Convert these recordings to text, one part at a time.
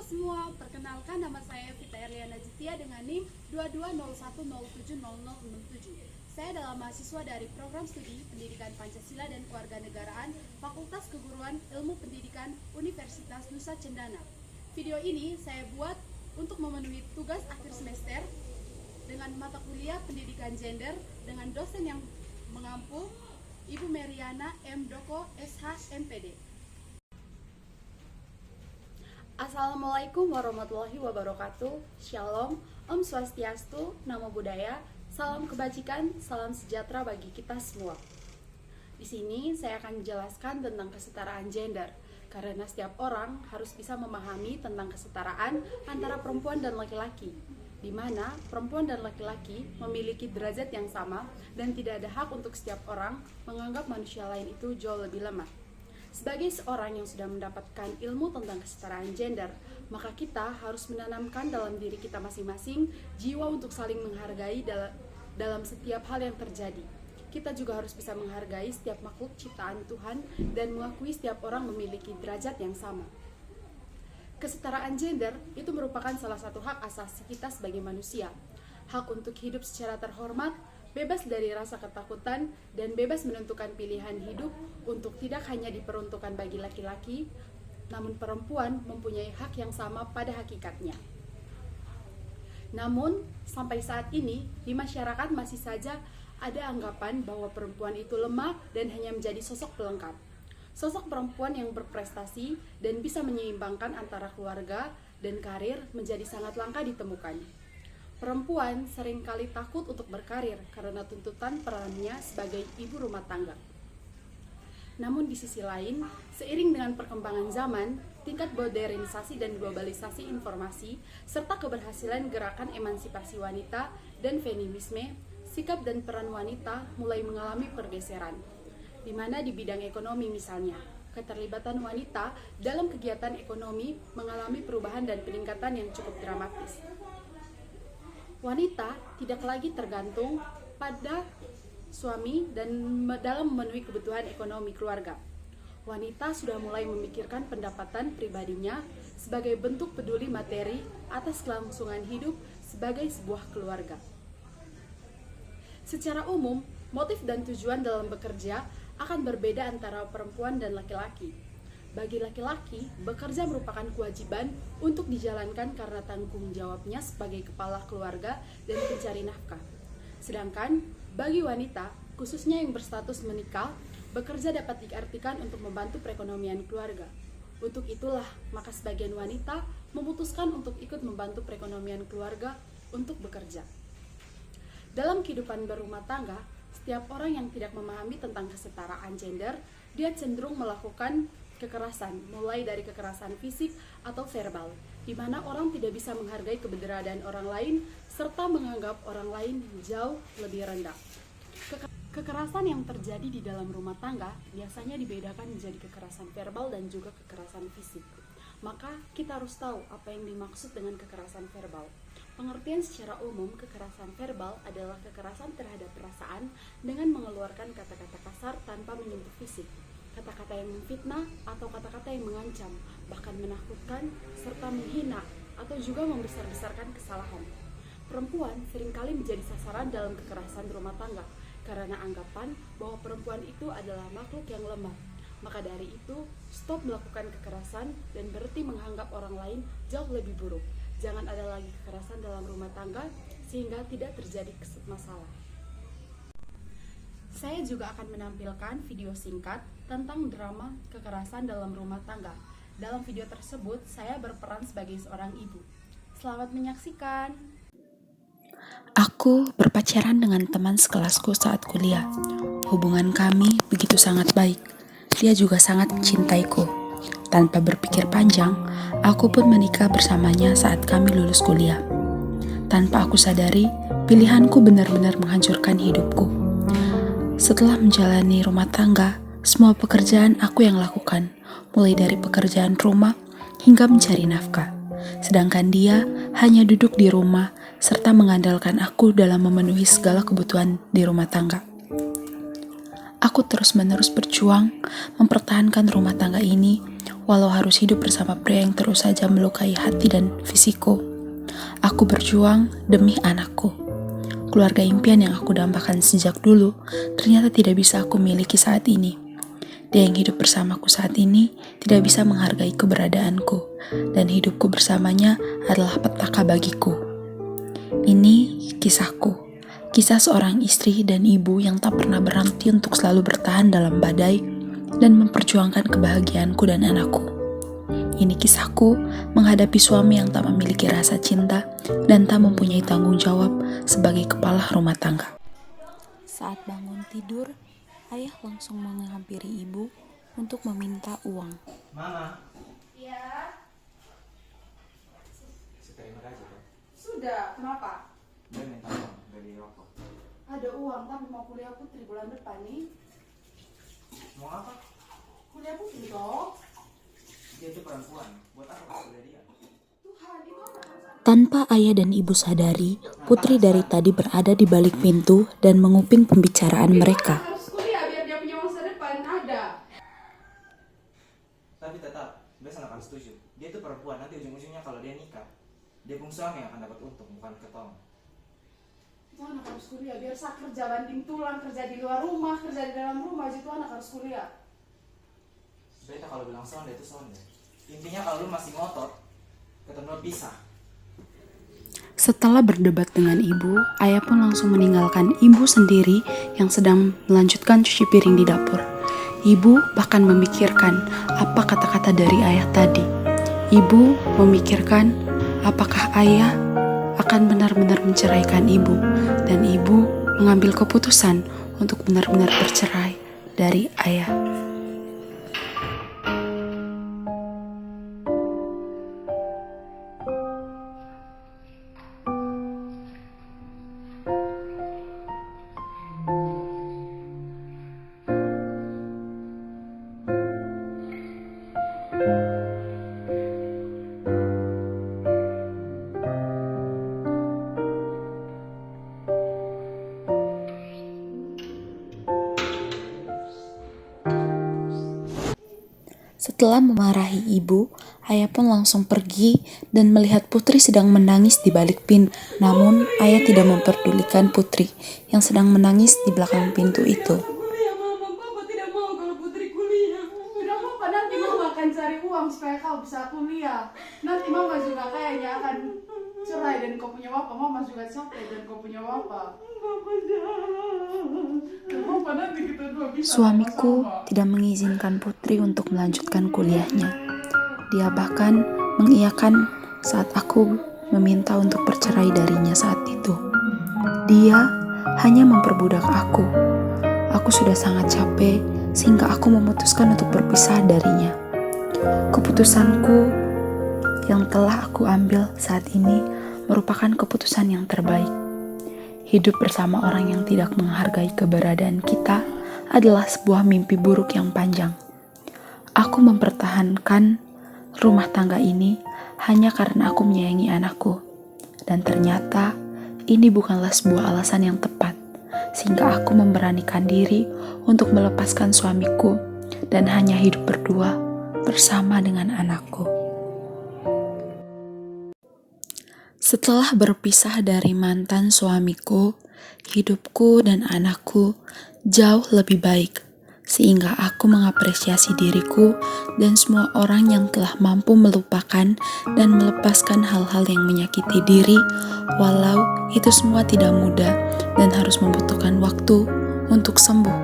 semua, perkenalkan nama saya Vita Erliana Jitia dengan NIM 2201070067. Saya adalah mahasiswa dari program studi Pendidikan Pancasila dan Kewarganegaraan Fakultas Keguruan Ilmu Pendidikan Universitas Nusa Cendana. Video ini saya buat untuk memenuhi tugas akhir semester dengan mata kuliah Pendidikan Gender dengan dosen yang mengampu, Ibu Meriana M. Doko, SH, MPD. Assalamualaikum warahmatullahi wabarakatuh. Shalom, Om Swastiastu, Namo Buddhaya, salam kebajikan, salam sejahtera bagi kita semua. Di sini saya akan menjelaskan tentang kesetaraan gender, karena setiap orang harus bisa memahami tentang kesetaraan antara perempuan dan laki-laki, di mana perempuan dan laki-laki memiliki derajat yang sama dan tidak ada hak untuk setiap orang menganggap manusia lain itu jauh lebih lemah. Sebagai seorang yang sudah mendapatkan ilmu tentang kesetaraan gender, maka kita harus menanamkan dalam diri kita masing-masing jiwa untuk saling menghargai dalam setiap hal yang terjadi. Kita juga harus bisa menghargai setiap makhluk ciptaan Tuhan dan mengakui setiap orang memiliki derajat yang sama. Kesetaraan gender itu merupakan salah satu hak asasi kita sebagai manusia. Hak untuk hidup secara terhormat, bebas dari rasa ketakutan, dan bebas menentukan pilihan hidup untuk tidak hanya diperuntukkan bagi laki-laki, namun perempuan mempunyai hak yang sama pada hakikatnya. Namun, sampai saat ini, di masyarakat masih saja ada anggapan bahwa perempuan itu lemah dan hanya menjadi sosok pelengkap. Sosok perempuan yang berprestasi dan bisa menyeimbangkan antara keluarga dan karir menjadi sangat langka ditemukan. Perempuan seringkali takut untuk berkarir karena tuntutan perannya sebagai ibu rumah tangga. Namun di sisi lain, seiring dengan perkembangan zaman, tingkat modernisasi dan globalisasi informasi, serta keberhasilan gerakan emansipasi wanita dan feminisme, sikap dan peran wanita mulai mengalami pergeseran, di mana di bidang ekonomi misalnya, keterlibatan wanita dalam kegiatan ekonomi mengalami perubahan dan peningkatan yang cukup dramatis. Wanita tidak lagi tergantung pada suami dan dalam memenuhi kebutuhan ekonomi keluarga. Wanita sudah mulai memikirkan pendapatan pribadinya sebagai bentuk peduli materi atas kelangsungan hidup sebagai sebuah keluarga. Secara umum, motif dan tujuan dalam bekerja akan berbeda antara perempuan dan laki-laki. Bagi laki-laki, bekerja merupakan kewajiban untuk dijalankan karena tanggung jawabnya sebagai kepala keluarga dan pencari nafkah. Sedangkan bagi wanita, khususnya yang berstatus menikah, bekerja dapat diartikan untuk membantu perekonomian keluarga. Untuk itulah, maka sebagian wanita memutuskan untuk ikut membantu perekonomian keluarga untuk bekerja. Dalam kehidupan berumah tangga, setiap orang yang tidak memahami tentang kesetaraan gender, dia cenderung melakukan kekerasan, mulai dari kekerasan fisik atau verbal, di mana orang tidak bisa menghargai keberadaan orang lain, serta menganggap orang lain jauh lebih rendah. Kekerasan yang terjadi di dalam rumah tangga biasanya dibedakan menjadi kekerasan verbal dan juga kekerasan fisik. Maka kita harus tahu apa yang dimaksud dengan kekerasan verbal. Pengertian secara umum, kekerasan verbal adalah kekerasan terhadap perasaan dengan mengeluarkan kata-kata kasar tanpa menyentuh fisik, kata-kata yang memfitnah atau kata-kata yang mengancam, bahkan menakutkan, serta menghina atau juga membesar-besarkan kesalahan. Perempuan seringkali menjadi sasaran dalam kekerasan rumah tangga karena anggapan bahwa perempuan itu adalah makhluk yang lemah. Maka dari itu, stop melakukan kekerasan dan berhenti menganggap orang lain jauh lebih buruk. Jangan ada lagi kekerasan dalam rumah tangga sehingga tidak terjadi masalah. Saya juga akan menampilkan video singkat tentang drama kekerasan dalam rumah tangga. Dalam video tersebut, saya berperan sebagai seorang ibu. Selamat menyaksikan. Aku berpacaran dengan teman sekelasku saat kuliah. Hubungan kami begitu sangat baik. Dia juga sangat mencintaiku. Tanpa berpikir panjang, aku pun menikah bersamanya saat kami lulus kuliah. Tanpa aku sadari, pilihanku benar-benar menghancurkan hidupku. Setelah menjalani rumah tangga, semua pekerjaan aku yang lakukan, mulai dari pekerjaan rumah hingga mencari nafkah. Sedangkan dia hanya duduk di rumah serta mengandalkan aku dalam memenuhi segala kebutuhan di rumah tangga. Aku terus-menerus berjuang mempertahankan rumah tangga ini walau harus hidup bersama pria yang terus saja melukai hati dan fisikku. Aku berjuang demi anakku. Keluarga impian yang aku dambakan sejak dulu ternyata tidak bisa aku miliki saat ini. Dia yang hidup bersamaku saat ini tidak bisa menghargai keberadaanku, dan hidupku bersamanya adalah petaka bagiku. Ini kisahku, kisah seorang istri dan ibu yang tak pernah berhenti untuk selalu bertahan dalam badai dan memperjuangkan kebahagiaanku dan anakku. Ini kisahku menghadapi suami yang tak memiliki rasa cinta dan tak mempunyai tanggung jawab sebagai kepala rumah tangga. Saat bangun tidur, ayah langsung menghampiri ibu untuk meminta uang. Mama. Iya. Terima kasih, Pak. Sudah, kenapa? Dia minta uang dari rokok. Ada uang tapi mau kuliah Putri bulan depan nih. Mau apa? Kuliah Putri dong. Dia itu perempuan. Buat apa kuliah dia? Tuhan, itu anak. Tanpa ayah dan ibu sadari, Putri dari tadi berada di balik pintu dan menguping pembicaraan mereka. Harus kuliah biar dia punya masa depan ada. Tapi tetap, gue sangat akan setuju. Dia itu perempuan. Nanti ujung-ujungnya kalau dia nikah, dia pun suami yang akan dapat untung, bukan ketong. Itu anak harus kuliah biar sah kerja banting tulang, kerja di luar rumah, kerja di dalam rumah, itu anak harus kuliah. Beta kalau bilang sonde itu sonde. Intinya kalau lu masih ngotot, ketemu pisah. Setelah berdebat dengan ibu, ayah pun langsung meninggalkan ibu sendiri yang sedang melanjutkan cuci piring di dapur. Ibu bahkan memikirkan apa kata-kata dari ayah tadi. Ibu memikirkan apakah ayah akan benar-benar menceraikan ibu, dan ibu mengambil keputusan untuk benar-benar bercerai dari ayah. Setelah memarahi ibu, ayah pun langsung pergi dan melihat Putri sedang menangis di balik pintu. Namun, ayah tidak memperdulikan Putri yang sedang menangis di belakang pintu itu. Kuliah, Mama. Papa tidak mau kalau Putri kuliah. Tidak apa-apa, nanti Mama akan cari uang supaya kau bisa kuliah. Nanti Mama juga kayaknya akan cerai dan kau punya bapak. Mama juga capek dan kau punya bapak. Papa jangan. Papa nanti kita dua bisa. Suamiku sama-sama. tidak mengizinkan Putri untuk melanjutkan kuliahnya. Dia bahkan mengiyakan saat aku meminta untuk bercerai darinya saat itu. Dia hanya memperbudak aku. Aku sudah sangat capek sehingga aku memutuskan untuk berpisah darinya. Keputusanku yang telah aku ambil saat ini merupakan keputusan yang terbaik. Hidup bersama orang yang tidak menghargai keberadaan kita adalah sebuah mimpi buruk yang panjang. Aku mempertahankan rumah tangga ini hanya karena aku menyayangi anakku. Dan ternyata ini bukanlah sebuah alasan yang tepat, sehingga aku memberanikan diri untuk melepaskan suamiku dan hanya hidup berdua bersama dengan anakku. Setelah berpisah dari mantan suamiku, hidupku dan anakku jauh lebih baik, sehingga aku mengapresiasi diriku dan semua orang yang telah mampu melupakan dan melepaskan hal-hal yang menyakiti diri, walau itu semua tidak mudah dan harus membutuhkan waktu untuk sembuh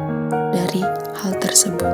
dari hal tersebut.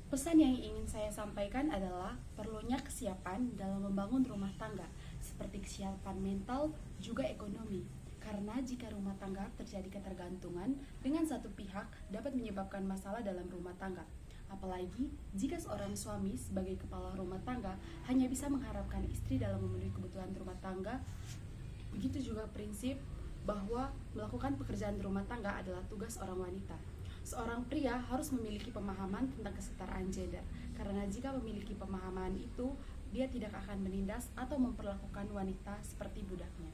Pesan yang ingin saya sampaikan adalah perlunya kesiapan dalam membangun rumah tangga, seperti kesiapan mental juga ekonomi. Karena jika rumah tangga terjadi ketergantungan dengan satu pihak dapat menyebabkan masalah dalam rumah tangga. Apalagi jika seorang suami sebagai kepala rumah tangga hanya bisa mengharapkan istri dalam memenuhi kebutuhan rumah tangga. Begitu juga prinsip bahwa melakukan pekerjaan rumah tangga adalah tugas orang wanita. Seorang pria harus memiliki pemahaman tentang kesetaraan gender Karena jika memiliki pemahaman itu, dia tidak akan menindas atau memperlakukan wanita seperti budaknya.